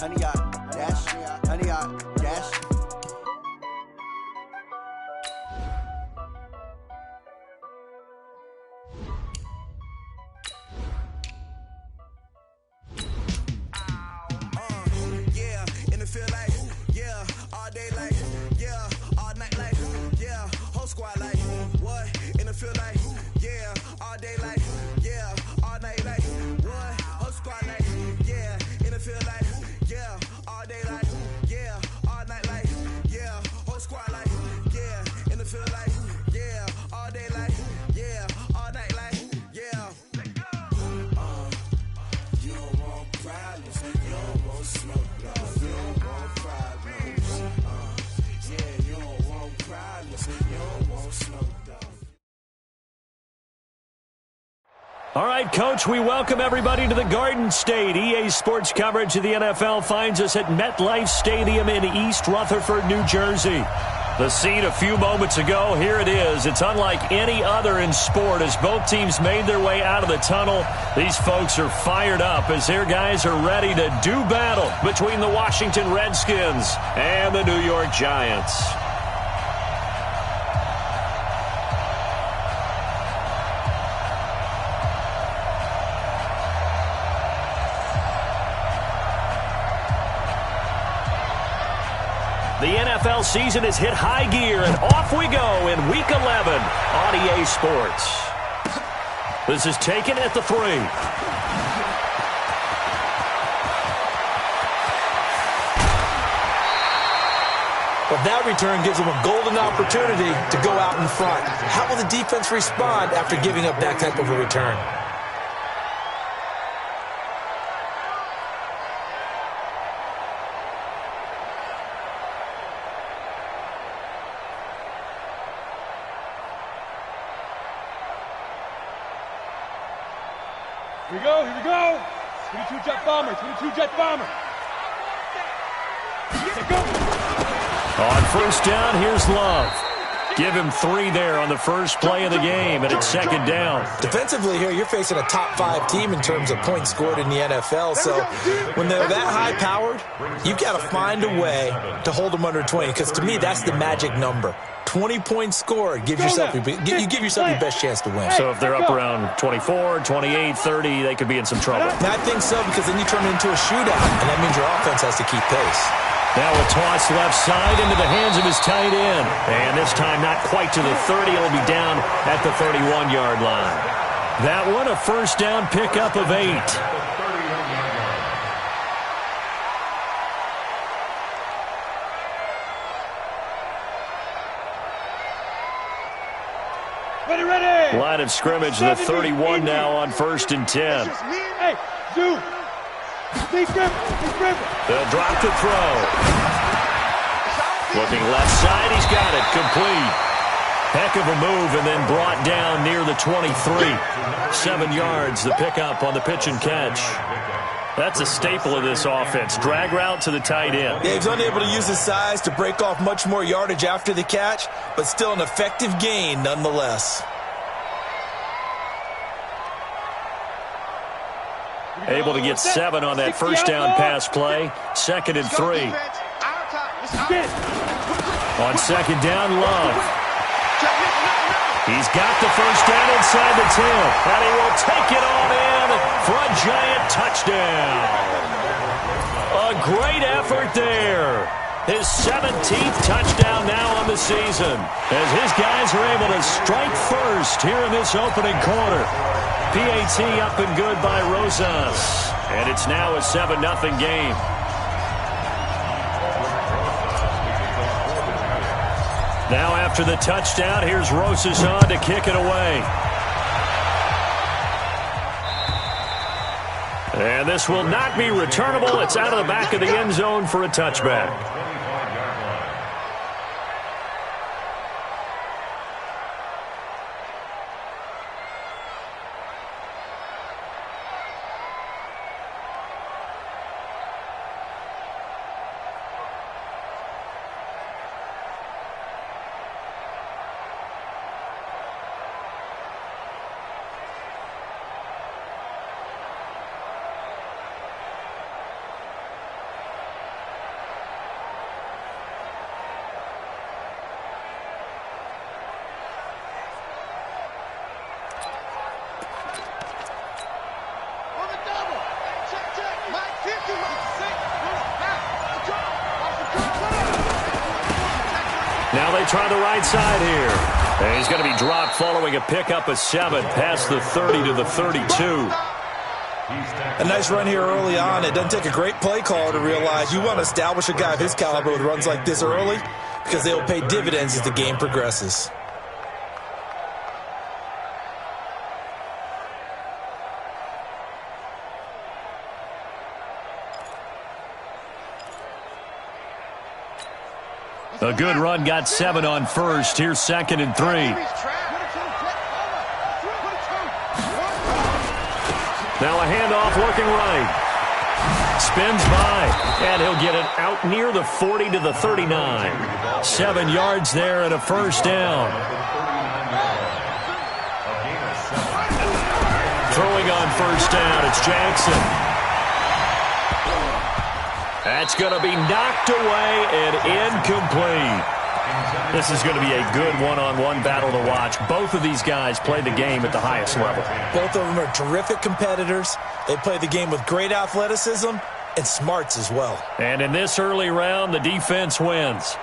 honey yacht, dash, honey yacht, dash. Yeah, in the field like, yeah, all day like, yeah, all night like, yeah, whole squad like, what? In the field like, yeah, all day like, yeah, all night like, what? Whole squad like, yeah, in the field like, yeah, all day like, yeah, all night like, yeah, whole squad like, yeah, in the field like, yeah, all day like, yeah, all night like, yeah. You don't want problems, you don't want smoke, you don't want problems. Yeah, you don't want problems, you don't want smoke, though. All right, Coach, we welcome everybody to the Garden State. EA Sports coverage of the NFL finds us at MetLife Stadium in East Rutherford, New Jersey. The scene a few moments ago, here it is. It's unlike any other in sport as both teams made their way out of the tunnel. These folks are fired up as their guys are ready to do battle between the Washington Redskins and the New York Giants. The NFL season has hit high gear, and off we go in Week 11 on EA Sports. This is taken at the 3. But that return gives them a golden opportunity to go out in front. How will the defense respond after giving up that type of a return? Here we go, here we go. 22 jet bomber, 22 jet bomber. Let's go. On first down, here's Love. Give him 3 there on the first play of the game, and it's second down. Defensively here, you're facing a top 5 team in terms of points scored in the NFL. So when they're that high-powered, you've got to find a way to hold them under 20, because to me, that's the magic number. 20 points scored, you give yourself your best chance to win. So if they're up around 24, 28, 30, they could be in some trouble. And I think so, because then you turn it into a shootout, and that means your offense has to keep pace. Now a toss left side into the hands of his tight end. And this time not quite to the 30. It'll be down at the 31-yard line. That one a first down pickup of 8. Ready. Line of scrimmage, the 31 now on first and 10. Hey, Zoo. They'll drop the throw. Looking left side, he's got it, complete. Heck of a move, and then brought down near the 23. 7 yards, the pickup on the pitch and catch. That's a staple of this offense. Drag route to the tight end. Yeah, he's unable to use his size to break off much more yardage after the catch, but still an effective gain nonetheless. Able to get 7 on that first down pass play. Second and 3. On second down, Love. He's got the first down inside the 10. And he will take it on in for a Giant touchdown. A great effort there. His 17th touchdown now on the season, as his guys are able to strike first here in this opening quarter. PAT up and good by Rosas, and it's now a 7-0 game. Now after the touchdown, here's Rosas on to kick it away. And this will not be returnable. It's out of the back of the end zone for a touchback. Now they try the right side here. And he's going to be dropped following a pickup of 7 past the 30 to the 32. A nice run here early on. It doesn't take a great play caller to realize you want to establish a guy of his caliber with runs like this early because they will pay dividends as the game progresses. A good run got 7 on first. Here's 2nd and 3. Now a handoff looking right. Spins by, and he'll get it out near the 40 to the 39. 7 yards there and a first down. Throwing on first down, it's Jackson. That's going to be knocked away and incomplete. This is going to be a good one-on-one battle to watch. Both of these guys play the game at the highest level. Both of them are terrific competitors. They play the game with great athleticism and smarts as well. And in this early round, the defense wins.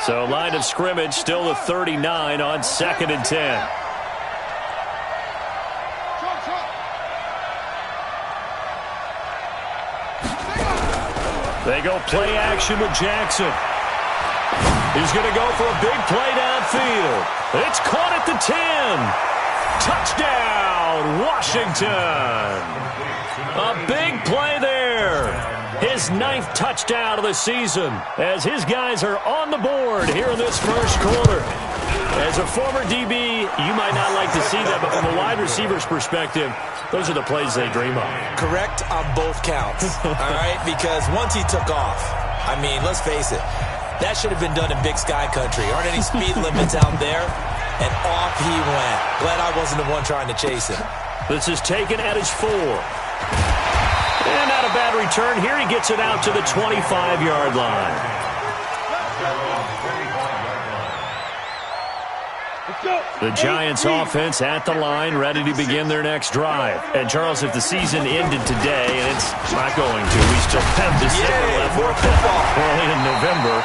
So line of scrimmage still the 39 on 2nd and 10. They go play action with Jackson. He's going to go for a big play downfield. It's caught at the 10. Touchdown, Washington. A big play there. His 9th touchdown of the season as his guys are on the board here in this first quarter. As a former DB, you might not like to see that, but from a wide receiver's perspective, those are the plays they dream of. Correct on both counts, all right? Because once he took off, I mean, let's face it, that should have been done in Big Sky country. Aren't any speed limits out there? And off he went. Glad I wasn't the one trying to chase him. This is taken at his 4. And not a bad return. Here he gets it out to the 25-yard line. The Giants offense at the line, ready to begin their next drive. And Charles, if the season ended today, and it's not going to, we still have December left, early in November,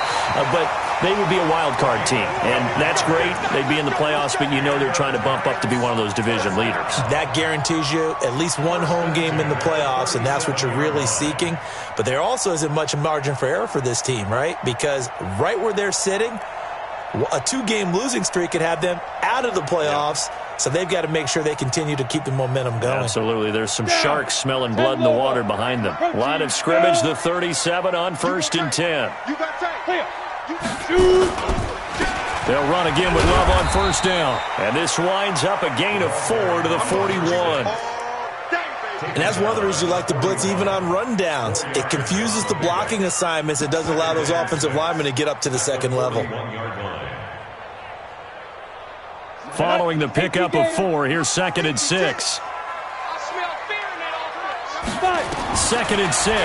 but they would be a wild card team. And that's great. They'd be in the playoffs, but you know they're trying to bump up to be one of those division leaders. That guarantees you at least one home game in the playoffs, and that's what you're really seeking. But there also isn't much margin for error for this team, right? Because right where they're sitting, a 2-game losing streak could have them out of the playoffs, so they've got to make sure they continue to keep the momentum going. Absolutely. There's some sharks smelling blood in the water behind them. Line of scrimmage, the 37 on 1st and 10. They'll run again with Love on first down. And this winds up a gain of 4 to the 41. And that's one of the reasons you like to blitz even on rundowns. It confuses the blocking assignments. It doesn't allow those offensive linemen to get up to the second level. Following the pickup of 4, here's 2nd and 6. 2nd and 6.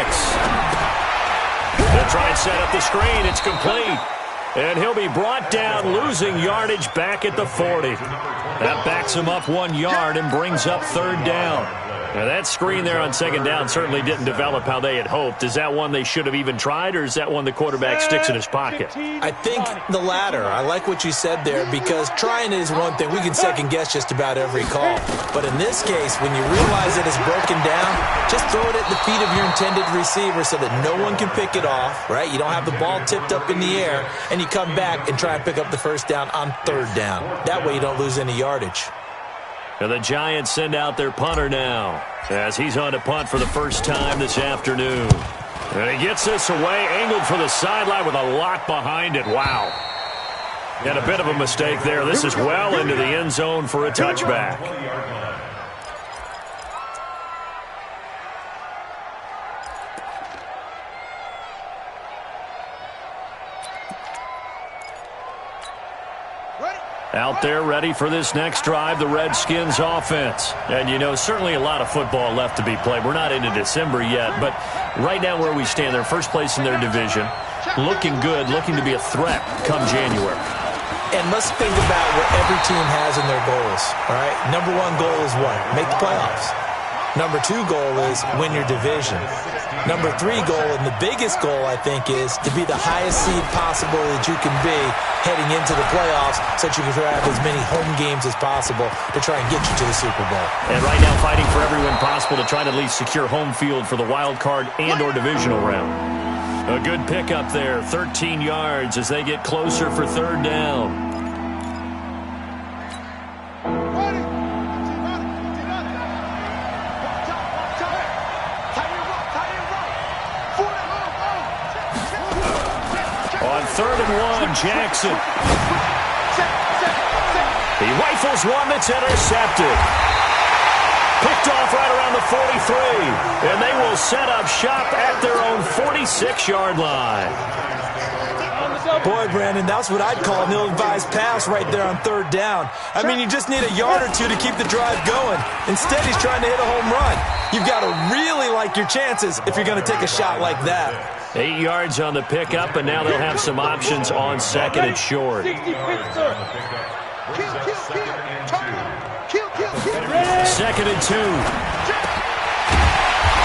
They'll try and set up the screen. It's complete. And he'll be brought down, losing yardage back at the 40. That backs him up 1 yard and brings up 3rd down. Now that screen there on 2nd down certainly didn't develop how they had hoped. Is that one they should have even tried, or is that one the quarterback sticks in his pocket? I think the latter. I like what you said there, because trying is one thing. We can second guess just about every call. But in this case, when you realize that it's broken down, just throw it at the feet of your intended receiver so that no one can pick it off, right? You don't have the ball tipped up in the air, and you come back and try and pick up the first down on 3rd down. That way you don't lose any yardage. And the Giants send out their punter now as he's on to punt for the first time this afternoon. And he gets this away, angled for the sideline with a lot behind it. Wow. And a bit of a mistake there. This is well into the end zone for a touchback. Out there ready for this next drive, the Redskins offense. And, you know, certainly a lot of football left to be played. We're not into December yet, but right now where we stand, they're first place in their division. Looking good, looking to be a threat come January. And let's think about what every team has in their goals, all right? Number one goal is what? Make the playoffs. Number two goal is win your division. Number three goal, and the biggest goal, I think, is to be the highest seed possible that you can be heading into the playoffs so that you can have as many home games as possible to try and get you to the Super Bowl. And right now fighting for every win possible to try to at least secure home field for the wild card and or divisional round. A good pickup there, 13 yards as they get closer for third down. On 3rd and 1, Jackson. He rifles one that's intercepted. Picked off right around the 43. And they will set up shop at their own 46-yard line. Boy, Brandon, that's what I'd call an ill-advised pass right there on 3rd down. I mean, you just need a yard or two to keep the drive going. Instead, he's trying to hit a home run. You've got to really like your chances if you're going to take a shot like that. 8 yards on the pickup, and now they'll have some options on 2nd and short. 2nd and 2.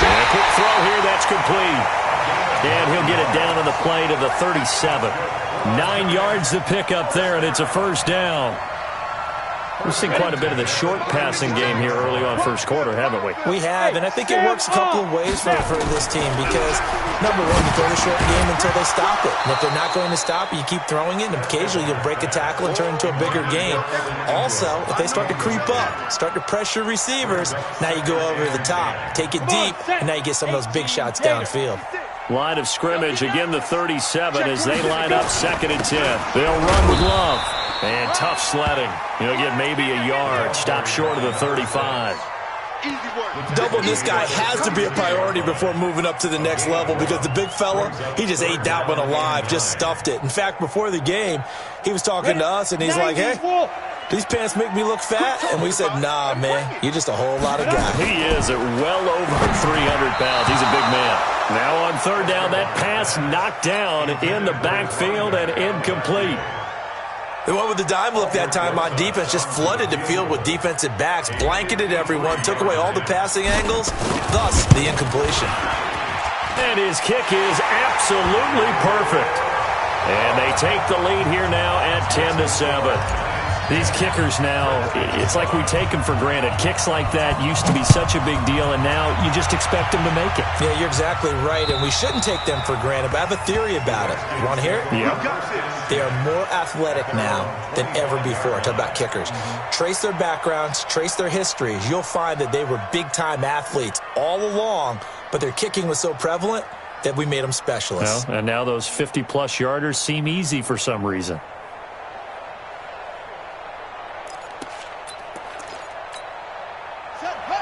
And a quick throw here, that's complete. And he'll get it down on the play to the 37. 9 yards to pick up there, and it's a first down. We've seen quite a bit of the short passing game here early on first quarter, haven't we? We have, and I think it works a couple of ways for this team because, number one, you throw the short game until they stop it. And if they're not going to stop it, you keep throwing it, and occasionally you'll break a tackle and turn into a bigger game. Also, if they start to creep up, start to pressure receivers, now you go over the top, take it deep, and now you get some of those big shots downfield. Line of scrimmage, again the 37 as they line up 2nd and 10. They'll run with Love. And tough sledding. He'll get maybe a yard. Stop short of the 35. Doubling this guy has to be a priority before moving up to the next level because the big fella, he just ate that one alive, just stuffed it. In fact, before the game, he was talking to us, and he's like, hey, these pants make me look fat? And we said, nah, man, you're just a whole lot of guy. He is at well over 300 pounds. He's a big man. Now on 3rd down, that pass knocked down in the backfield and incomplete. They went with the dime look that time on defense, just flooded the field with defensive backs, blanketed everyone, took away all the passing angles, thus the incompletion. And his kick is absolutely perfect. And they take the lead here now at 10-7. These kickers now, it's like we take them for granted. Kicks like that used to be such a big deal, and now you just expect them to make it. Yeah, you're exactly right, and we shouldn't take them for granted, but I have a theory about it. You want to hear it? Yeah. They are more athletic now than ever before. Talk about kickers. Trace their backgrounds, trace their histories. You'll find that they were big-time athletes all along, but their kicking was so prevalent that we made them specialists. Well, and now those 50-plus yarders seem easy for some reason.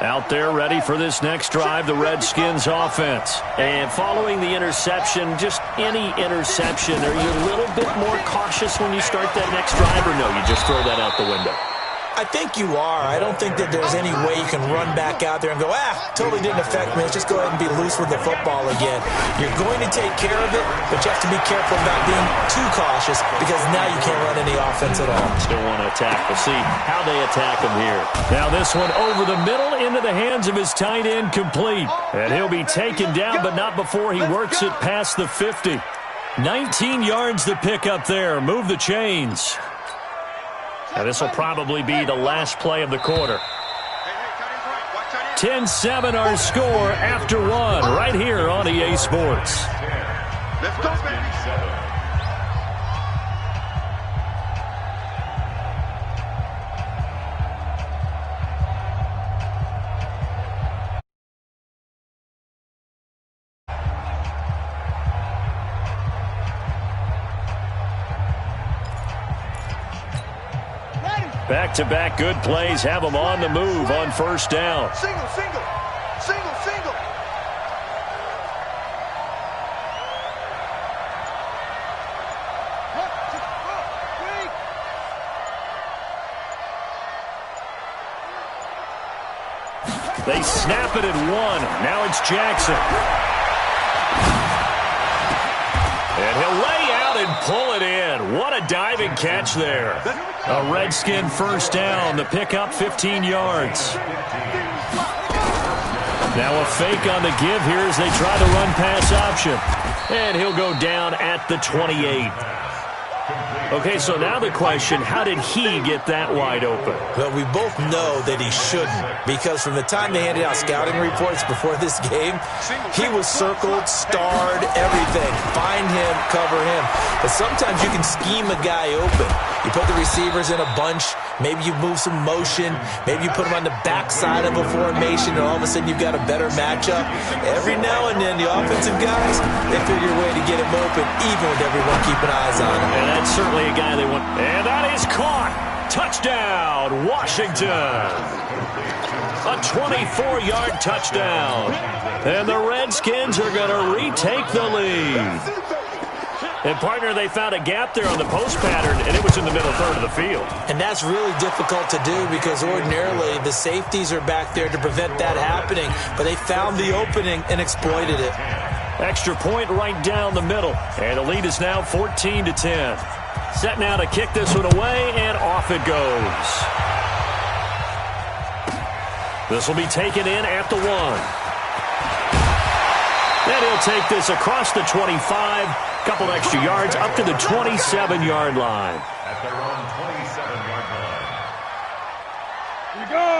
Out there ready for this next drive, the Redskins offense. And following the interception, just any interception, are you a little bit more cautious when you start that next drive, or no, you just throw that out the window? I think you are. I don't think that there's any way you can run back out there and go, totally didn't affect me. Let's just go ahead and be loose with the football again. You're going to take care of it, but you have to be careful about being too cautious because now you can't run any offense at all. Still want to attack. We'll see how they attack him here. Now this one over the middle into the hands of his tight end, complete. And he'll be taken down, but not before he works it past the 50. 19 yards to pick up there. Move the chains. Now this will probably be the last play of the quarter. 10-7 our score after one right here on EA Sports. Let's go, baby. Back-to-back good plays have them on the move on first down. Single, single, single, single. They snap it at one. Now it's Jackson. And he'll lay out and pull it in. What What a diving catch there. A Redskin first down. The pickup 15 yards. Now a fake on the give here as they try the run pass option. And he'll go down at the 28. Okay, so now the question, how did he get that wide open? Well, we both know that he shouldn't, because from the time they handed out scouting reports before this game, he was circled, starred, everything. Find him, cover him. But sometimes you can scheme a guy open. You put the receivers in a bunch, maybe you move some motion, maybe you put them on the backside of a formation, and all of a sudden you've got a better matchup. Every now and then, the offensive guys, they figure a way to get him open, even with everyone keeping eyes on him. And that's certainly a guy they want. And that is caught. Touchdown, Washington. A 24-yard touchdown. And the Redskins are going to retake the lead. And, partner, they found a gap there on the post pattern, and it was in the middle third of the field. And that's really difficult to do because ordinarily the safeties are back there to prevent that happening. But they found the opening and exploited it. Extra point right down the middle. And the lead is now 14-10. Set now to kick this one away, and off it goes. This will be taken in at the 1. Then he'll take this across the 25. Couple extra yards up to the 27-yard line. At their own 27-yard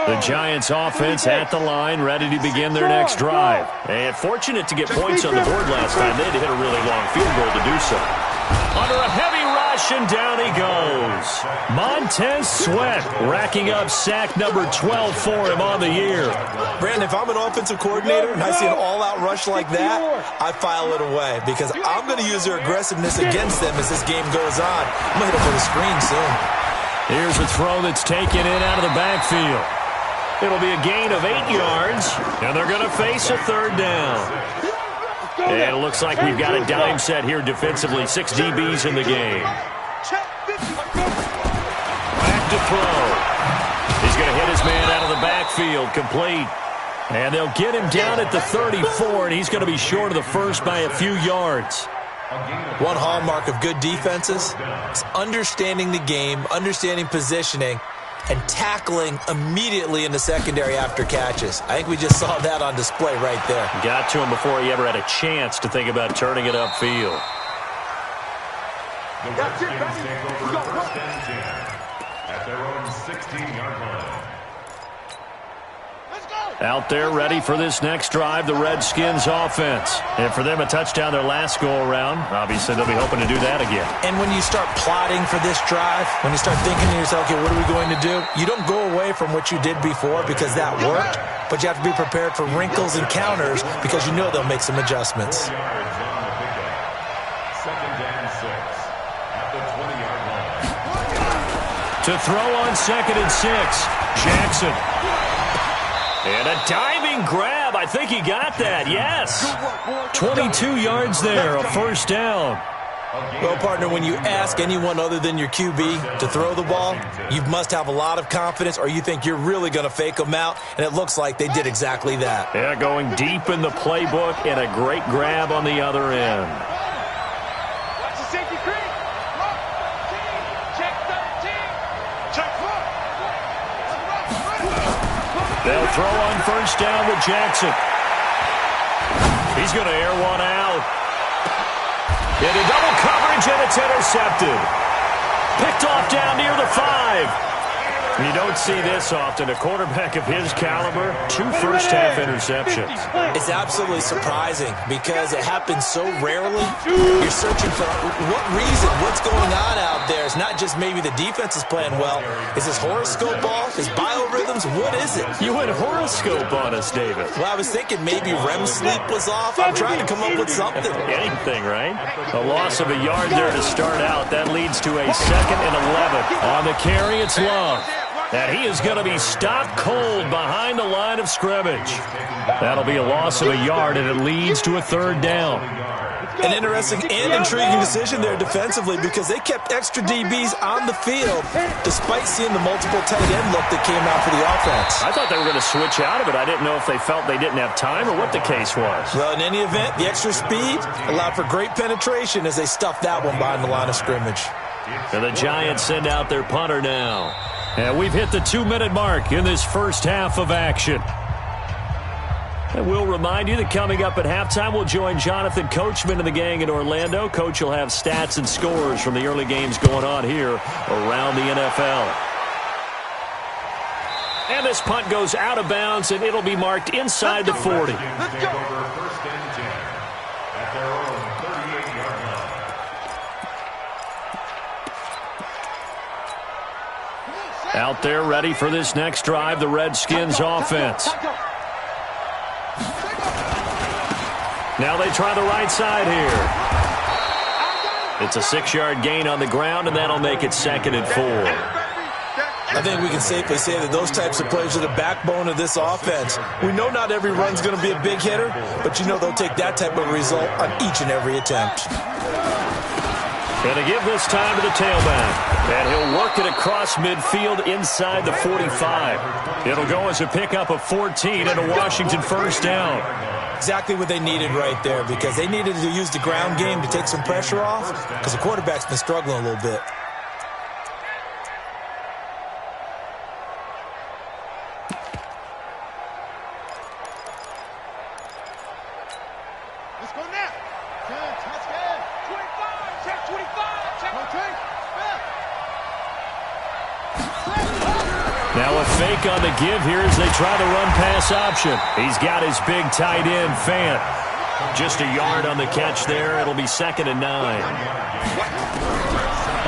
line. The Giants offense at the line, ready to begin their next drive. And fortunate to get points on the board last time. They had to hit a really long field goal to do so. Under a heavy rush, and down he goes. Montez Sweat racking up sack number 12 for him on the year. Brandon, if I'm an offensive coordinator and I see an all-out rush like that, I file it away because I'm going to use their aggressiveness against them as this game goes on. I'm going to hit them for the screen soon. Here's a throw that's taken in out of the backfield. It'll be a gain of 8 yards, and they're going to face a third down. And it looks like we've got a dime set here defensively. 6 DBs in the game. Back to throw. He's going to hit his man out of the backfield. Complete. And they'll get him down at the 34, and he's going to be short of the first by a few yards. One hallmark of good defenses is understanding the game, understanding positioning, and tackling immediately in the secondary after catches. I think we just saw that on display right there. Got to him before he ever had a chance to think about turning it upfield. The Redskins take over first and 10 at their own 16-yard line. Out there ready for this next drive, the Redskins offense. And for them, a touchdown their last go-around. Obviously, they'll be hoping to do that again. And when you start plotting for this drive, when you start thinking to yourself, okay, what are we going to do? You don't go away from what you did before because that worked, but you have to be prepared for wrinkles and counters because you know they'll make some adjustments. 4 yards on the pickup. Second and 6 at the 20-yard line. To throw on 2nd and 6, Jackson. And a diving grab. I think he got that. Yes. 22 yards there, a first down. Well, partner, when you ask anyone other than your QB to throw the ball, you must have a lot of confidence or you think you're really going to fake them out, and it looks like they did exactly that. Yeah, going deep in the playbook and a great grab on the other end. Watch the safety creep. Check 13. Check 4. They'll throw on first down with Jackson. He's going to air one out. Into double coverage, and it's intercepted. Picked off down near the 5. You don't see this often. A quarterback of his caliber, 2 first-half interceptions. It's absolutely surprising because it happens so rarely. You're searching for what reason, what's going on out there. It's not just maybe the defense is playing well. Is his horoscope off? His biorhythms? What is it? You went horoscope on us, David. Well, I was thinking maybe REM sleep was off. I'm trying to come up with something. Anything, right? A loss of a yard there to start out. That leads to a 2nd and 11. On the carry, it's Love. And he is going to be stopped cold behind the line of scrimmage. That'll be a loss of a yard, and it leads to a 3rd down. An interesting and intriguing decision there defensively because they kept extra DBs on the field despite seeing the multiple tight end look that came out for the offense. I thought they were going to switch out of it. I didn't know if they felt they didn't have time or what the case was. Well, in any event, the extra speed allowed for great penetration as they stuffed that one behind the line of scrimmage. And the Giants send out their punter now. And we've hit the 2-minute mark in this first half of action. And we'll remind you that coming up at halftime, we'll join Jonathan Coachman and the gang in Orlando. Coach will have stats and scores from the early games going on here around the NFL. And this punt goes out of bounds, and it'll be marked inside the 40. Let's go. First and 10 at their own 38-yard line. Out there ready for this next drive, the Redskins offense. Now they try the right side here. It's a 6-yard gain on the ground, and that'll make it 2nd and 4. I think we can safely say that those types of plays are the backbone of this offense. We know not every run's going to be a big hitter, but you know they'll take that type of result on each and every attempt. And to give this time to the tailback. And he'll work it across midfield inside the 45. It'll go as a pickup of 14 and a Washington first down. Exactly what they needed right there, because they needed to use the ground game to take some pressure off, because the quarterback's been struggling a little bit. Let's go now. 10, touchdown. 25, check 25, check 25. Now a fake on the give here as they try the run-pass option. He's got his big tight end, Fant. Just a yard on the catch there. It'll be 2nd and 9.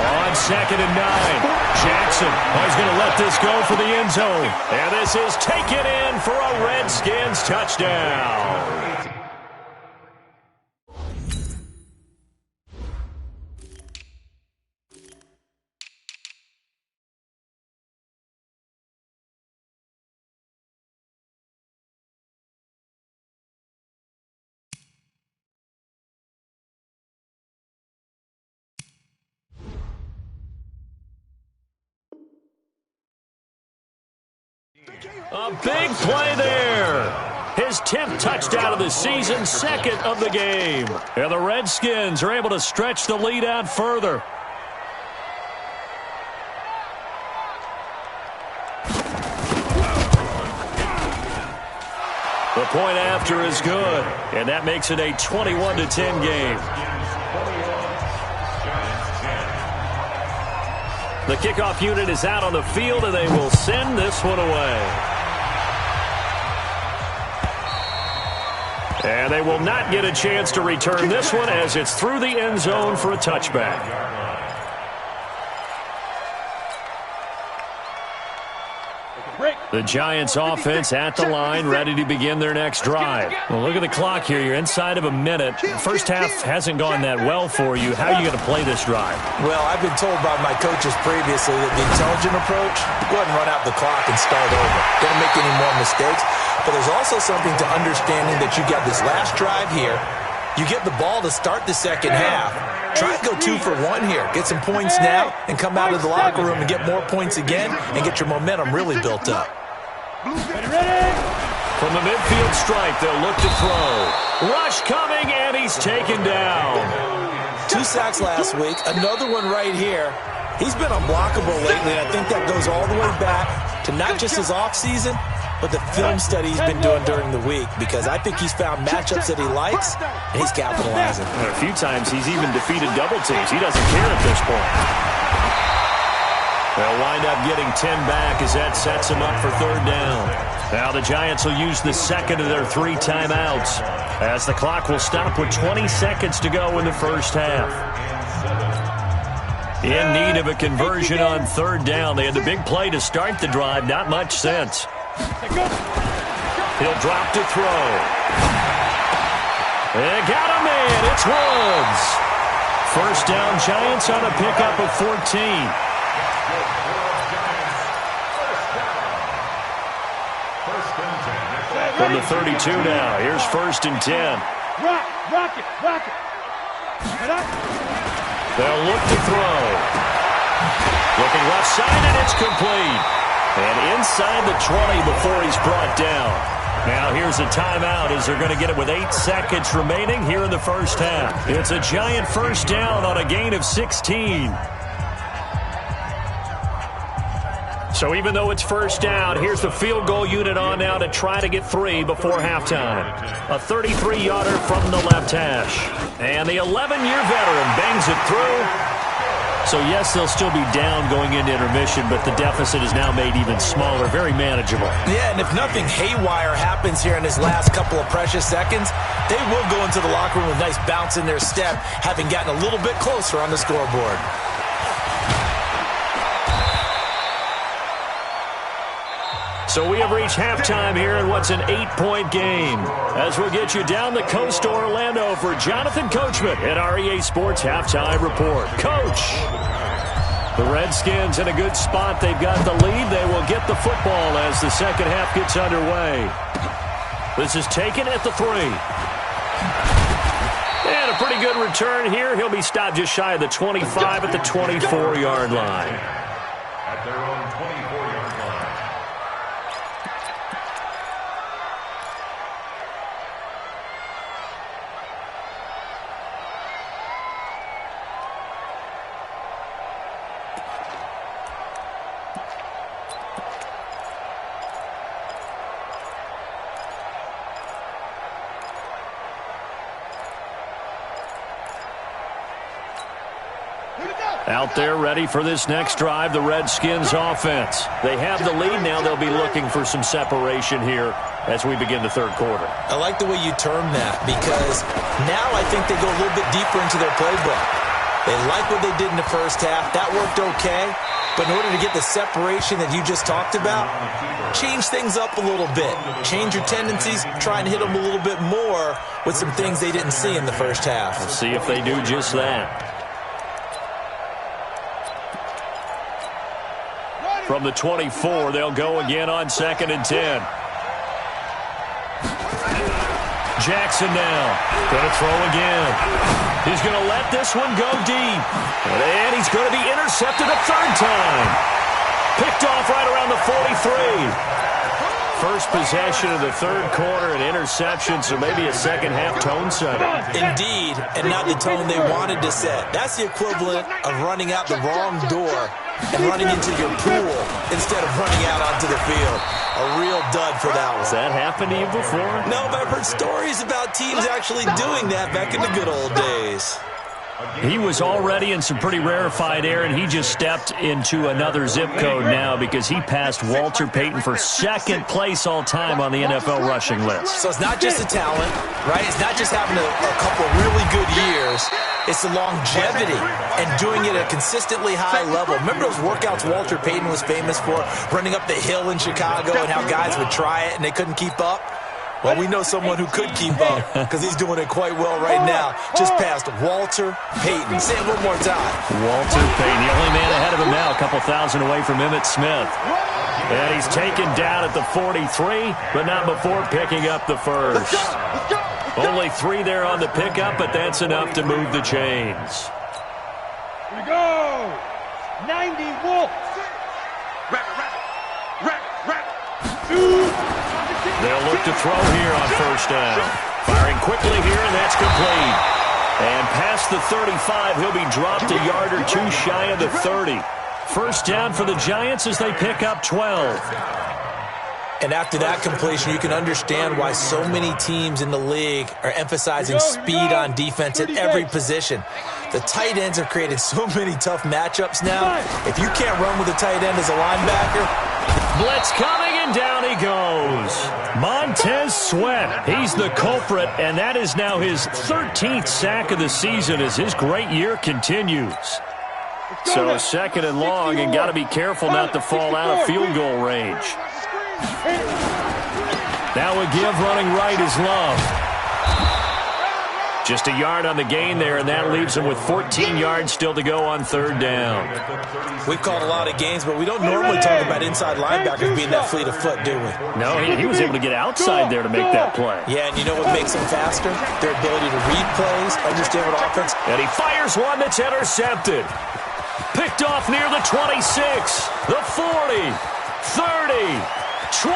On 2nd and 9, Jackson is going to let this go for the end zone. And this is taken in for a Redskins touchdown. A big play there. His 10th touchdown of the season, 2nd of the game. And the Redskins are able to stretch the lead out further. The point after is good, and that makes it a 21-10 game. The kickoff unit is out on the field, and they will send this one away. And they will not get a chance to return this one as it's through the end zone for a touchback. The Giants offense at the line, ready to begin their next drive. Well, look at the clock here. You're inside of a minute. First half hasn't gone that well for you. How are you going to play this drive? Well, I've been told by my coaches previously that the intelligent approach, go ahead and run out the clock and start over. Don't make any more mistakes. But there's also something to understanding that you got this last drive here. You get the ball to start the second half. Try and go 2 for 1 here. Get some points now and come out of the locker room and get more points again and get your momentum really built up. From the midfield stripe, they'll look to throw. Rush coming, and he's taken down. 2 sacks last week. Another one right here. He's been unblockable lately, and I think that goes all the way back to not just his offseason, but the film study he's been doing during the week, because I think he's found matchups that he likes, and he's capitalizing. And a few times he's even defeated double teams. He doesn't care at this point. They'll wind up getting 10 back as that sets him up for 3rd down. Now the Giants will use the 2nd of their 3 timeouts as the clock will stop with 20 seconds to go in the first half. In need of a conversion on 3rd down. They had the big play to start the drive. Not much sense. He'll drop to throw. They got him in. It's Woods. First down Giants on a pickup of 14. From the 32 now. Here's 1st and 10. Rock it. They'll look to throw. Looking left side, and it's complete. And inside the 20 before he's brought down. Now here's a timeout as they're going to get it with 8 seconds remaining here in the first half. It's a Giant first down on a gain of 16. So even though it's first down, here's the field goal unit on now to try to get 3 before halftime. A 33-yarder from the left hash. And the 11-year veteran bangs it through. So, yes, they'll still be down going into intermission, but the deficit is now made even smaller, very manageable. Yeah, and if nothing haywire happens here in his last couple of precious seconds, they will go into the locker room with a nice bounce in their step, having gotten a little bit closer on the scoreboard. So we have reached halftime here in what's an 8-point game. As we'll get you down the coast to Orlando for Jonathan Coachman at our EA Sports Halftime Report. Coach, the Redskins in a good spot. They've got the lead. They will get the football as the second half gets underway. This is taken at the 3. And a pretty good return here. He'll be stopped just shy of the 25 at the 24-yard line. At their own 24-yard line. Out there ready for this next drive, the Redskins offense. They have the lead now. They'll be looking for some separation here as we begin the third quarter. I like the way you term that because now I think they go a little bit deeper into their playbook. They like what they did in the first half. That worked okay. But in order to get the separation that you just talked about, change things up a little bit. Change your tendencies. Try and hit them a little bit more with some things they didn't see in the first half. Let's see if they do just that. From the 24, they'll go again on 2nd and 10. Jackson now. Going to throw again. He's going to let this one go deep. And he's going to be intercepted a third time. Picked off right around the 43. First possession of the third quarter, an interception, so maybe a second-half tone setter. Indeed, and not the tone they wanted to set. That's the equivalent of running out the wrong door and running into your pool instead of running out onto the field. A real dud for that one. Has that happened to you before? No, but I've heard stories about teams actually doing that back in the good old days. He was already in some pretty rarefied air, and he just stepped into another zip code now because he passed Walter Payton for second place all time on the NFL rushing list. So it's not just the talent, right? It's not just having a couple of really good years. It's the longevity and doing it at a consistently high level. Remember those workouts Walter Payton was famous for, running up the hill in Chicago and how guys would try it and they couldn't keep up? Well, we know someone who could keep up because he's doing it quite well right now. Just past Walter Payton. Say it one more time. Walter Payton, the only man ahead of him now, a couple thousand away from Emmitt Smith. And he's taken down at the 43, but not before picking up the first. Only 3 there on the pickup, but that's enough to move the chains. Here we go. 90 Wolf. They'll look to throw here on first down. Firing quickly here, and that's complete. And past the 35, he'll be dropped a yard or 2 shy of the 30. First down for the Giants as they pick up 12. And after that completion, you can understand why so many teams in the league are emphasizing speed on defense at every position. The tight ends have created so many tough matchups now. If you can't run with a tight end as a linebacker, blitz coming, and down he goes. Montez Sweat, he's the culprit, and that is now his 13th sack of the season as his great year continues. So 2nd and long, and got to be careful not to fall out of field goal range. That would give running right is Love. Just a yard on the gain there, and that leaves him with 14 yards still to go on third down. We've called a lot of games, but we don't normally talk about inside linebackers being that fleet of foot, do we? No, he was able to get outside there to make that play. Yeah, and you know what makes them faster? Their ability to read plays, understand what offense. And he fires one that's intercepted. Picked off near the 26, the 40, 30, 20.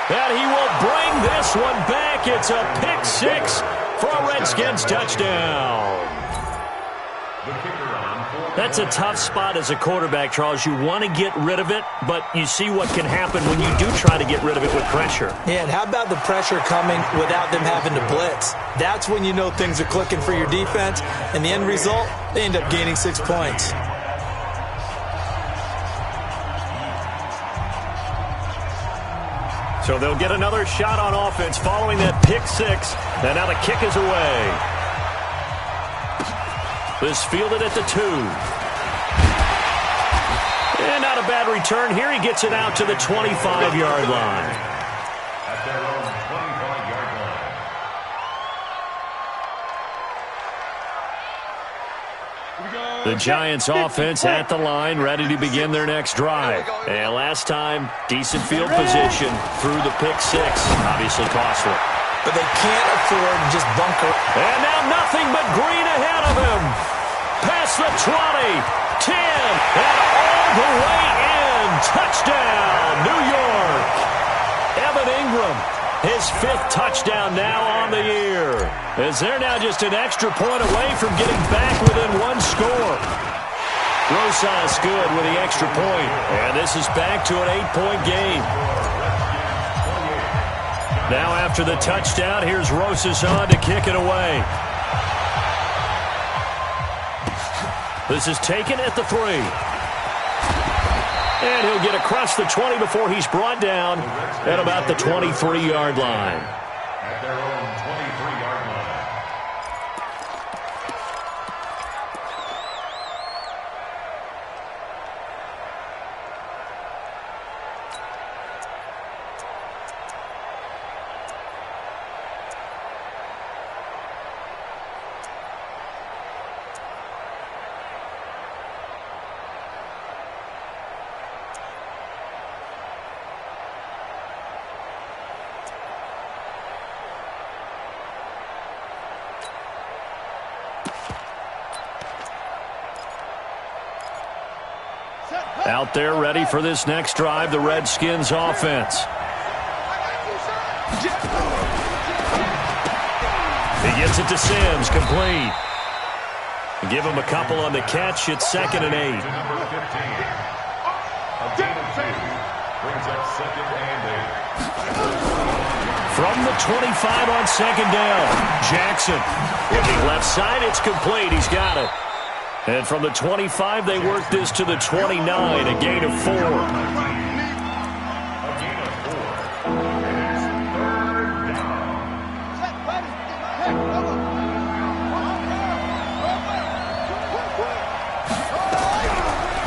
And he will bring this one back. It's a pick 6 for a Redskins touchdown. The kicker on fourth. That's a tough spot as a quarterback, Charles. You want to get rid of it, but you see what can happen when you do try to get rid of it with pressure. Yeah, and how about the pressure coming without them having to blitz? That's when you know things are clicking for your defense, and the end result, they end up gaining 6 points. So they'll get another shot on offense following that pick six, and now the kick is away. This fielded at the 2. And not a bad return here. He gets it out to the 25-yard line. At their own 25-yard line. The Giants offense at the line, ready to begin their next drive. And last time, decent field position through the pick six. Obviously costly. But they can't afford to just bunker. And now nothing but green ahead of him. Past the 20, 10, and all the way in. Touchdown, New York. Evan Ingram, his 5th touchdown now on the year. As they're now just an extra point away from getting back within 1 score. Rosas good with the extra point. And this is back to an 8-point game. Now after the touchdown, here's Rosas on to kick it away. This is taken at the 3. And he'll get across the 20 before he's brought down at about the 23-yard line. At their own 23-yard line. Out there ready for this next drive, the Redskins offense. He gets it to Sims, complete. Give him a couple on the catch. It's 2nd and 8. To number 15. A gain of 2 brings up 2nd and 8. From the 25 on 2nd down, Jackson. Looking left side, it's complete. He's got it. And from the 25, they work this to the 29, a gain of 4. A gain of 4. And it's 3rd down.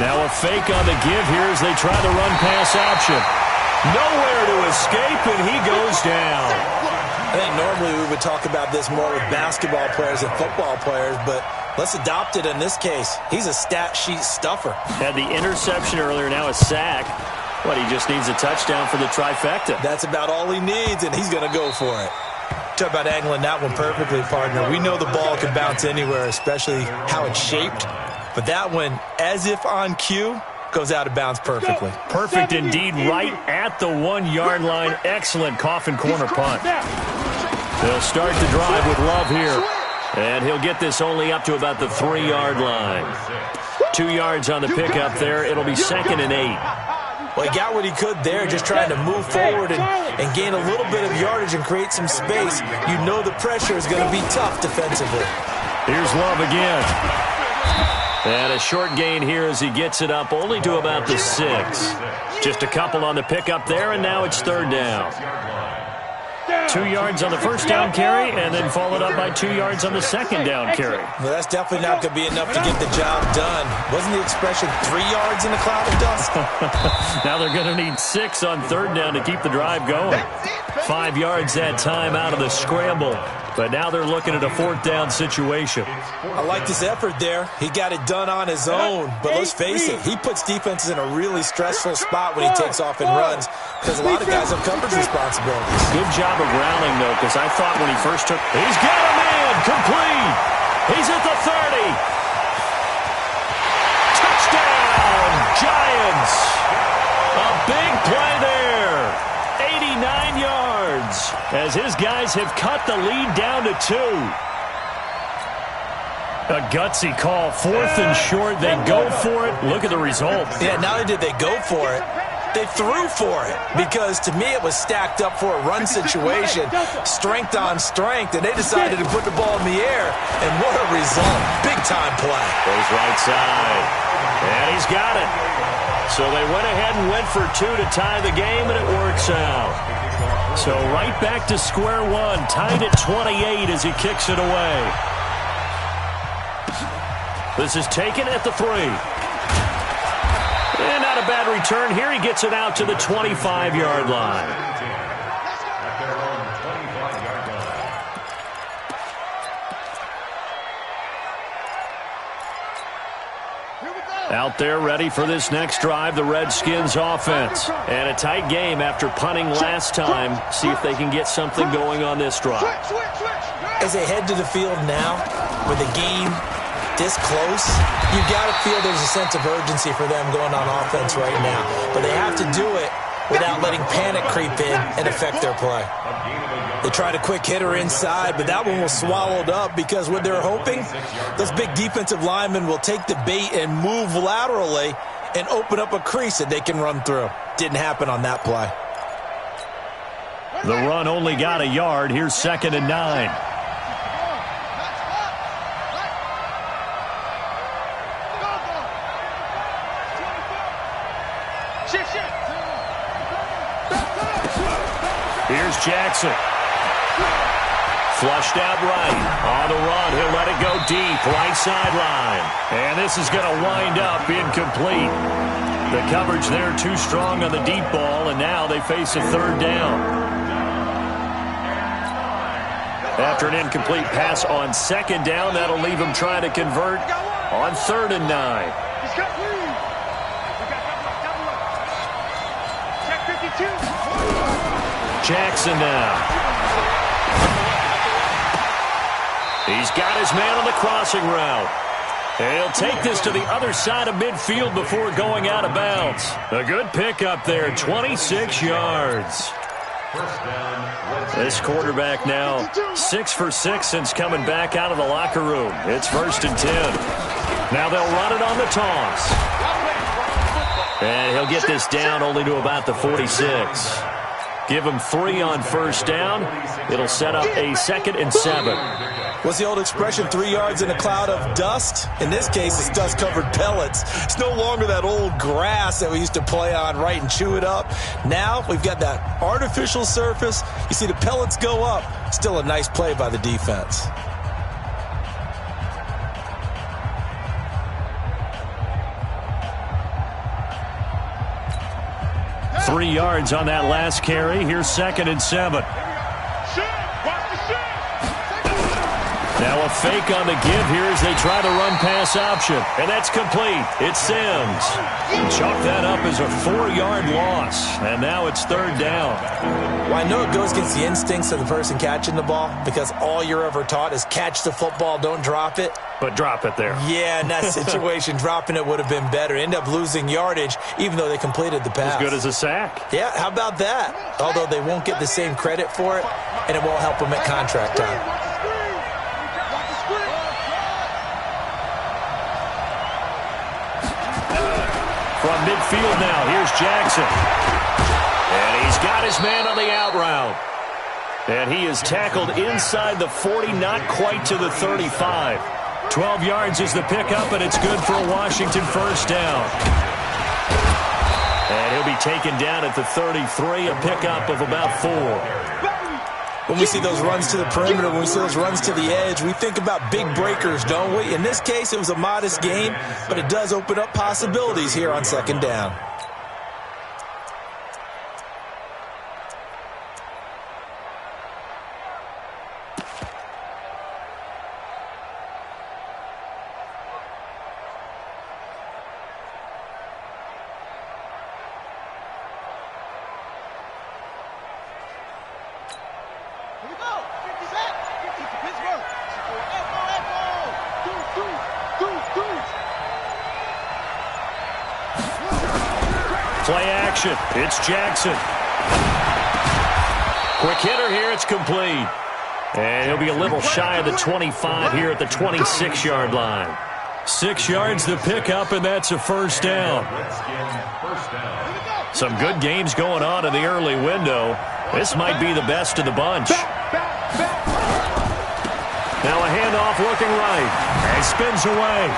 Now a fake on the give here as they try the run-pass option. Nowhere to escape, and he goes down. I think normally we would talk about this more with basketball players and football players, but let's adopt it in this case. He's a stat sheet stuffer. Had the interception earlier, now a sack. But he just needs a touchdown for the trifecta. That's about all he needs, and he's going to go for it. Talk about angling that one perfectly, partner. We know the ball can bounce anywhere, especially how it's shaped. But that one, as if on cue, goes out of bounds perfectly. Perfect indeed, right at the 1-yard line. Excellent coffin corner punt. They'll start the drive with Love here. And he'll get this only up to about the 3-yard line. 2 yards on the pickup there. It'll be 2nd and 8. Well, he got what he could there, just trying to move forward and gain a little bit of yardage and create some space. You know the pressure is going to be tough defensively. Here's Love again. And a short gain here as he gets it up only to about the 6. Just a couple on the pickup there, and now it's 3rd down. 2 yards on the first down carry, and then followed up by 2 yards on the second down carry. Well, that's definitely not going to be enough to get the job done. Wasn't the expression 3 yards in a cloud of dust? Now they're going to need 6 on 3rd down to keep the drive going. 5 yards that time out of the scramble. But now they're looking at a 4th down situation. I like this effort there. He got it done on his own. But let's face it, he puts defenses in a really stressful spot when he takes off and runs because a lot of guys have coverage responsibilities. Good job of grounding, though, because I thought when he first took... He's got a man! Complete! He's at the 30! Touchdown! Giants! A big play there! 89 yards as his guys have cut the lead down to 2. A gutsy call. 4th and short. They go for it. Look at the result. Yeah, not only did they go for it, they threw for it, because to me it was stacked up for a run situation, strength on strength, and they decided to put the ball in the air, and what a result. Big-time play. Goes right side, and he's got it. So they went ahead and went for 2 to tie the game, and it works out. So right back to square one, tied at 28 as he kicks it away. This is taken at the 3. And not a bad return here. He gets it out to the 25-yard line. Out there ready for this next drive, the Redskins offense. And a tight game after punting last time. See if they can get something going on this drive. As they head to the field now, with the game this close, you got to feel there's a sense of urgency for them going on offense right now. But they have to do it without letting panic creep in and affect their play. They tried a quick hitter inside, but that one was swallowed up because what they're hoping, those big defensive linemen will take the bait and move laterally and open up a crease that they can run through. Didn't happen on that play. The run only got a yard. Here's 2nd and 9. Here's Jackson. Flushed out right. On the run, he'll let it go deep. Right sideline. And this is going to wind up incomplete. The coverage there too strong on the deep ball, and now they face a 3rd down. After an incomplete pass on 2nd down, that'll leave him trying to convert on 3rd and 9. Jackson now. He's got his man on the crossing route. He'll take this to the other side of midfield before going out of bounds. A good pickup there, 26 yards. This quarterback now 6 for 6 since coming back out of the locker room. It's 1st and 10. Now they'll run it on the toss. And he'll get this down only to about the 46. Give him 3 on 1st down. It'll set up a 2nd and 7. What's the old expression, 3 yards in a cloud of dust? In this case, it's dust-covered pellets. It's no longer that old grass that we used to play on, right, and chew it up. Now we've got that artificial surface. You see the pellets go up. Still a nice play by the defense. Three yards on that last carry. Here's 2nd and 7. Now a fake on the give here as they try the run-pass option. And that's complete. It's Sims. Chalk that up as a 4-yard loss. And now it's 3rd down. Well, I know it goes against the instincts of the person catching the ball because all you're ever taught is catch the football, don't drop it. But drop it there. Yeah, in that situation, dropping it would have been better. End up losing yardage, even though they completed the pass. As good as a sack. Yeah, how about that? Although they won't get the same credit for it, and it won't help them at contract time. From midfield now, here's Jackson. And he's got his man on the out route. And he is tackled inside the 40, not quite to the 35. 12 yards is the pickup, and it's good for a Washington 1st down. And he'll be taken down at the 33, a pickup of about 4. When we see those runs to the perimeter, when we see those runs to the edge, we think about big breakers, don't we? In this case, it was a modest game, but it does open up possibilities here on 2nd down. Play action. It's Jackson. Quick hitter here. It's complete. And he'll be a little shy of the 25 here at the 26-yard line. 6 yards to pick up, and that's a first down. Some good games going on in the early window. This might be the best of the bunch. Now a handoff looking right. And spins away.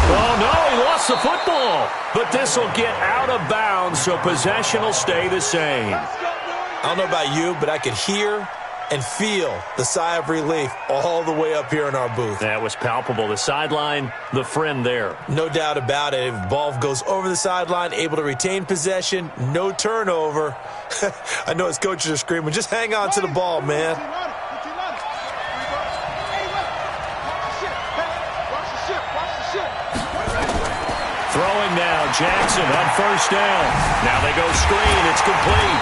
Oh, no, he lost the football. But this will get out of bounds, so possession will stay the same. I don't know about you, but I could hear and feel the sigh of relief all the way up here in our booth. That was palpable. The sideline, the friend there. No doubt about it. If the ball goes over the sideline, able to retain possession, no turnover. I know his coaches are screaming, just hang on to the ball, man. Throwing now, Jackson on first down. Now they go screen. It's complete.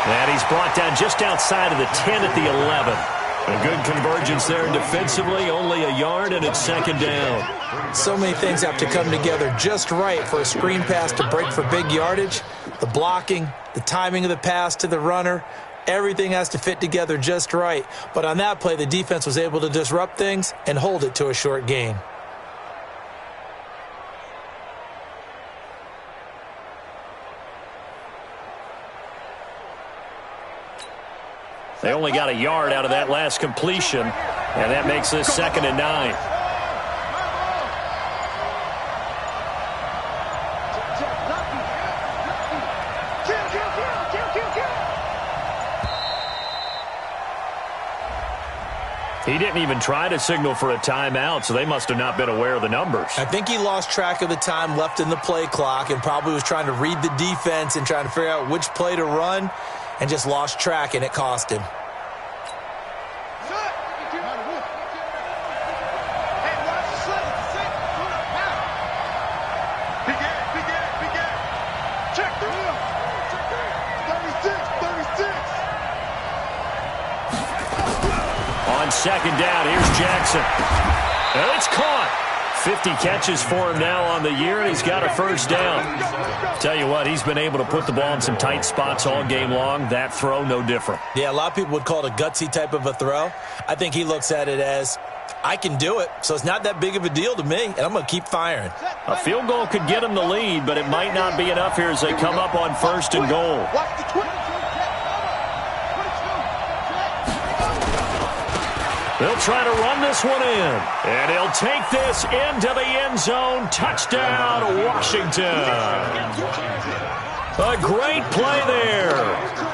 And he's brought down just outside of the 10 at the 11. A good convergence there defensively, only a yard, and it's second down. So many things have to come together just right for a screen pass to break for big yardage. The blocking, the timing of the pass to the runner, everything has to fit together just right. But on that play, the defense was able to disrupt things and hold it to a short gain. They only got a yard out of that last completion, and that makes this 2nd and 9. He didn't even try to signal for a timeout, so they must have not been aware of the numbers. I think he lost track of the time left in the play clock and probably was trying to read the defense and trying to figure out which play to run, and just lost track, and it cost him. On second down, here's Jackson. And it's caught. 50 catches for him now on the year, and he's got a first down. Tell you what, he's been able to put the ball in some tight spots all game long. That throw, no different. Yeah, a lot of people would call it a gutsy type of a throw. I think he looks at it as, I can do it, so it's not that big of a deal to me, and I'm going to keep firing. A field goal could get him the lead, but it might not be enough here as they come up on first and goal. They'll try to run this one in. And he'll take this into the end zone. Touchdown, Washington. A great play there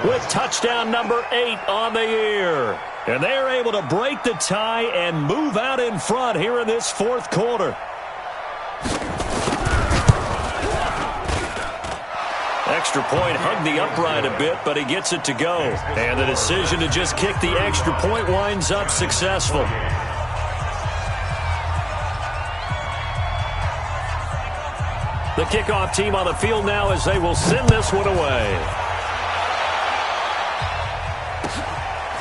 with touchdown number 8 on the year. And they're able to break the tie and move out in front here in this 4th quarter. Extra point hugged the upright a bit, but he gets it to go. And the decision to just kick the extra point winds up successful. The kickoff team on the field now as they will send this one away.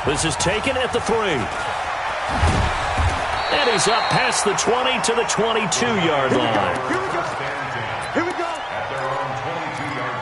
This is taken at the 3. And he's up past the 20 to the 22-yard line. Here we go. At their own 22-yard line.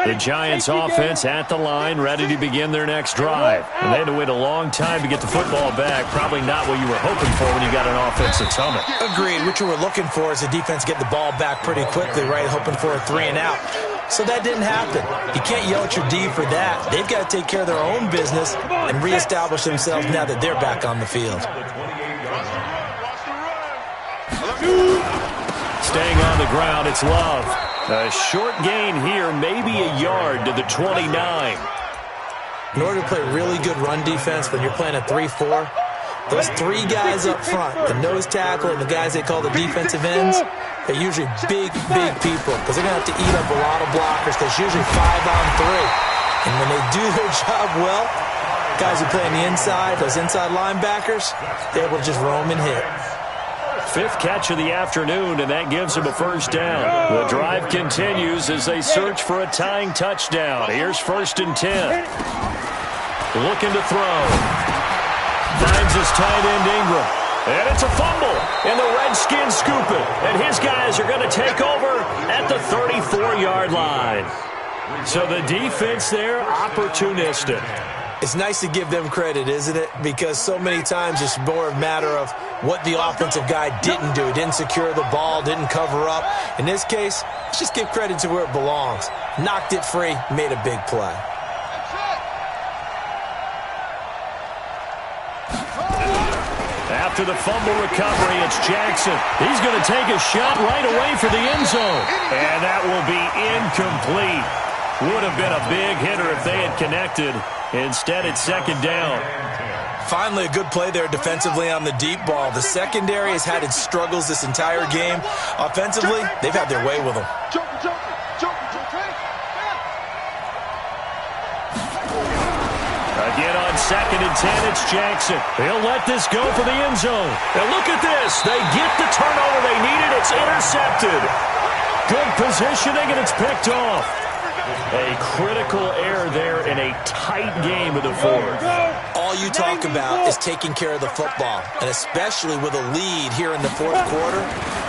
The Giants offense at the line, ready to begin their next drive. And they had to wait a long time to get the football back. Probably not what you were hoping for when you got an offense that's humming. Agreed. What you were looking for is the defense get the ball back pretty quickly, right? Hoping for a 3 and out. So that didn't happen. You can't yell at your D for that. They've got to take care of their own business and reestablish themselves now that they're back on the field. Staying on the ground, it's Love. A short gain here, maybe a yard to the 29. In order to play really good run defense when you're playing a 3-4, those 3 guys up front, the nose tackle and the guys they call the defensive ends, they're usually big people because they're going to have to eat up a lot of blockers because it's usually 5-on-3. And when they do their job well, guys who play on the inside, those inside linebackers, they're able to just roam and hit. 5th catch of the afternoon, and that gives him a first down. The drive continues as they search for a tying touchdown. Here's 1st and 10. Looking to throw. Finds his tight end Ingram. And it's a fumble, and the Redskins scoop it. And his guys are going to take over at the 34-yard line. So the defense there, opportunistic. It's nice to give them credit, isn't it? Because so many times it's more a matter of what the offensive guy didn't do. Didn't secure the ball, didn't cover up. In this case, let's just give credit to where it belongs. Knocked it free, made a big play. After the fumble recovery, it's Jackson. He's going to take a shot right away for the end zone. And that will be incomplete. Would have been a big hitter if they had connected. Instead, it's second down. Finally, a good play there defensively on the deep ball. The secondary has had its struggles this entire game. Offensively, they've had their way with them. Again on 2nd and 10, it's Jackson. He'll let this go for the end zone. And look at this. They get the turnover they needed. It's intercepted. Good positioning, and it's picked off. A critical error there in a tight game of the fourth. All you talk about is taking care of the football, and especially with a lead here in the fourth quarter,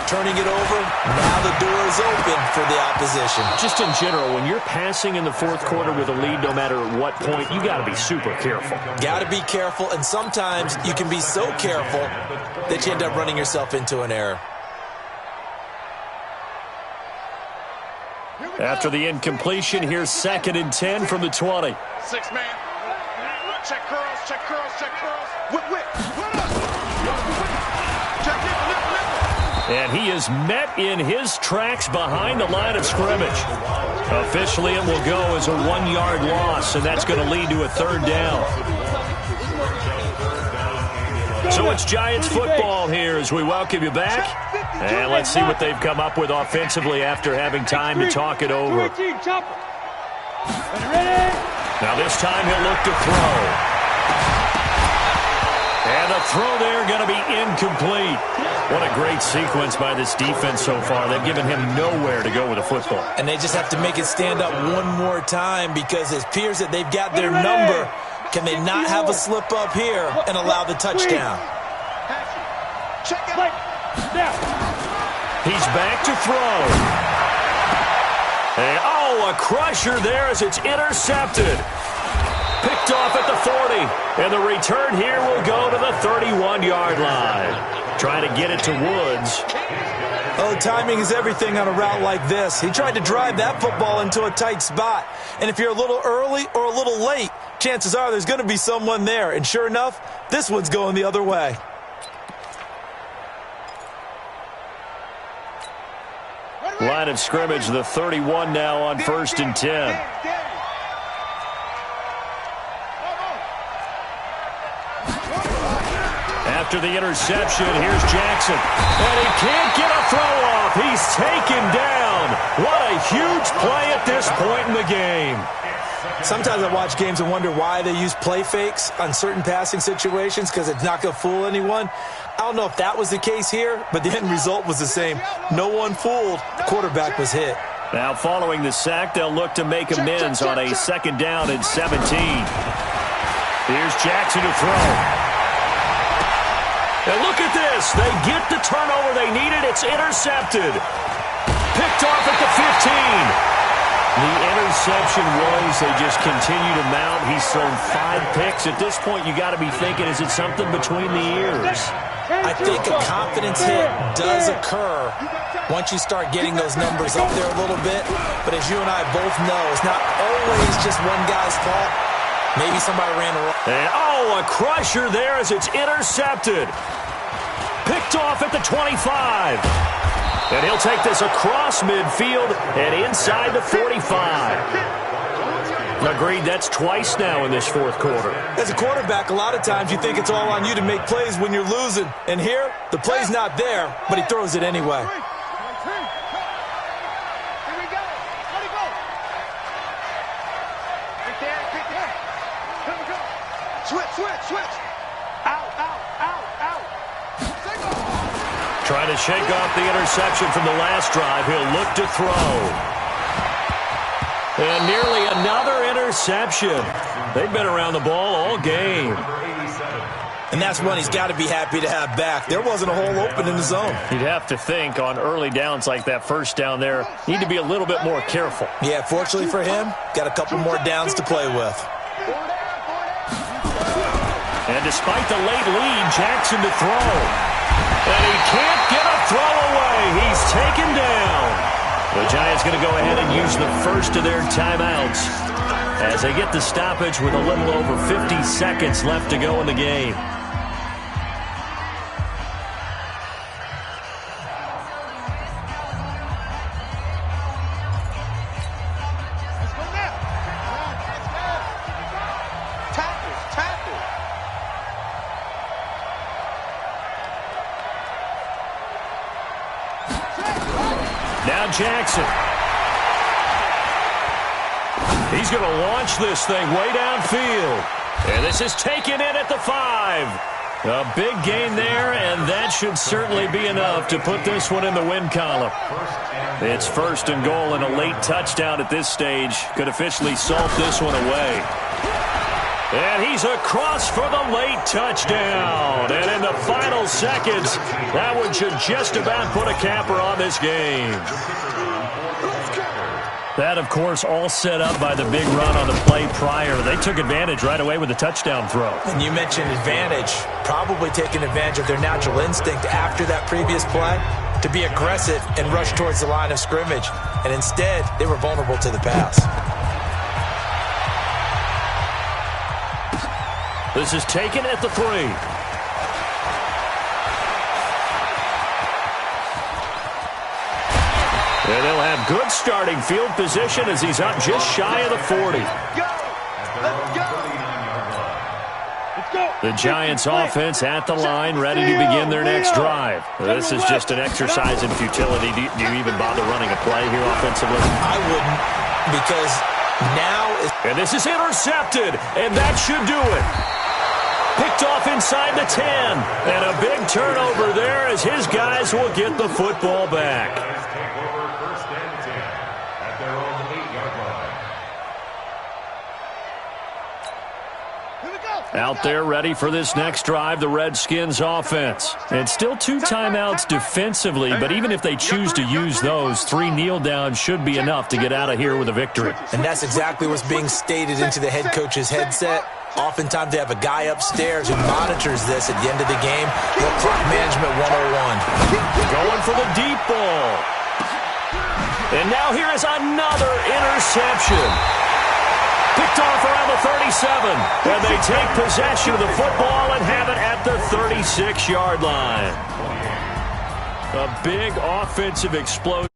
turning it over, now the door is open for the opposition. Just in general, when you're passing in the fourth quarter with a lead, no matter at what point, you got to be super careful. Got to be careful, and sometimes you can be so careful that you end up running yourself into an error. After the incompletion, here's 2nd and 10 from the 20. 6-man. Check curls, check curls, check curls. Whip. Check it, And he is met in his tracks behind the line of scrimmage. Officially, it will go as a 1-yard loss, and that's going to lead to a 3rd down. So it's Giants football here as we welcome you back. And let's see what they've come up with offensively after having time to talk it over. Now this time he'll look to throw. And the throw there going to be incomplete. What a great sequence by this defense so far. They've given him nowhere to go with the football. And they just have to make it stand up one more time because it appears that they've got their number. Can they not have a slip up here and allow the touchdown? He's back to throw. And, a crusher there as it's intercepted. Picked off at the 40. And the return here will go to the 31-yard line. Trying to get it to Woods. Oh, timing is everything on a route like this. He tried to drive that football into a tight spot. And if you're a little early or a little late, chances are there's going to be someone there. And sure enough, this one's going the other way. Line of scrimmage, the 31 now on 1st and 10. After the interception, here's Jackson. And he can't get a throw off. He's taken down. What a huge play at this point in the game. Sometimes I watch games and wonder why they use play fakes on certain passing situations because it's not going to fool anyone. I don't know if that was the case here, but the end result was the same. No one fooled. The quarterback was hit. Now following the sack, they'll look to make amends on a 2nd down and 17. Here's Jackson to throw. And look at this. They get the turnover they needed. It's intercepted. Picked off at the 15. The interception was they just continue to mount. He's thrown 5 picks. At this point, you got to be thinking, is it something between the ears? I think a confidence hit does occur once you start getting those numbers up there a little bit. But as you and I both know, it's not always just one guy's fault. Maybe somebody ran a wrong. And, a crusher there as it's intercepted. Picked off at the 25. And he'll take this across midfield and inside the 45. Agreed, that's twice now in this fourth quarter. As a quarterback, a lot of times you think it's all on you to make plays when you're losing. And here, the play's not there, but he throws it anyway. Switch. Out. Trying to shake off the interception from the last drive. He'll look to throw. And nearly another interception. They've been around the ball all game. And that's one he's got to be happy to have back. There wasn't a hole open in the zone. You'd have to think on early downs like that first down there, need to be a little bit more careful. Yeah, fortunately for him, got a couple more downs to play with. And despite the late lead, Jackson to throw. And he can't get a throw away. He's taken down. The Giants going to go ahead and use the first of their timeouts as they get the stoppage with a little over 50 seconds left to go in the game. Now Jackson. He's going to launch this thing way downfield. And this is taken in at the 5. A big gain there, and that should certainly be enough to put this one in the win column. It's first and goal, and a late touchdown at this stage could officially salt this one away. And he's across for the late touchdown. And in the final seconds, that one should just about put a capper on this game. That, of course, all set up by the big run on the play prior. They took advantage right away with the touchdown throw. And you mentioned advantage, probably taking advantage of their natural instinct after that previous play to be aggressive and rush towards the line of scrimmage. And instead, they were vulnerable to the pass. This is taken at the 3. And they'll have good starting field position as he's up just shy of the 40. The Giants offense at the line, ready to begin their next drive. This is just an exercise in futility. Do you even bother running a play here offensively? I wouldn't, because now is... And this is intercepted, and that should do it. Picked off inside the 10. And a big turnover there as his guys will get the football back. Take over first and 10 at their own 8-yard line. Out there ready for this next drive, the Redskins offense. And still 2 timeouts defensively, but even if they choose to use those, 3 kneel downs should be enough to get out of here with a victory. And that's exactly what's being stated into the head coach's headset. Oftentimes they have a guy upstairs who monitors this at the end of the game. The clock management 101. Going for the deep ball. And now here is another interception. Picked off around the 37. And they take possession of the football and have it at the 36-yard line. A big offensive explosion.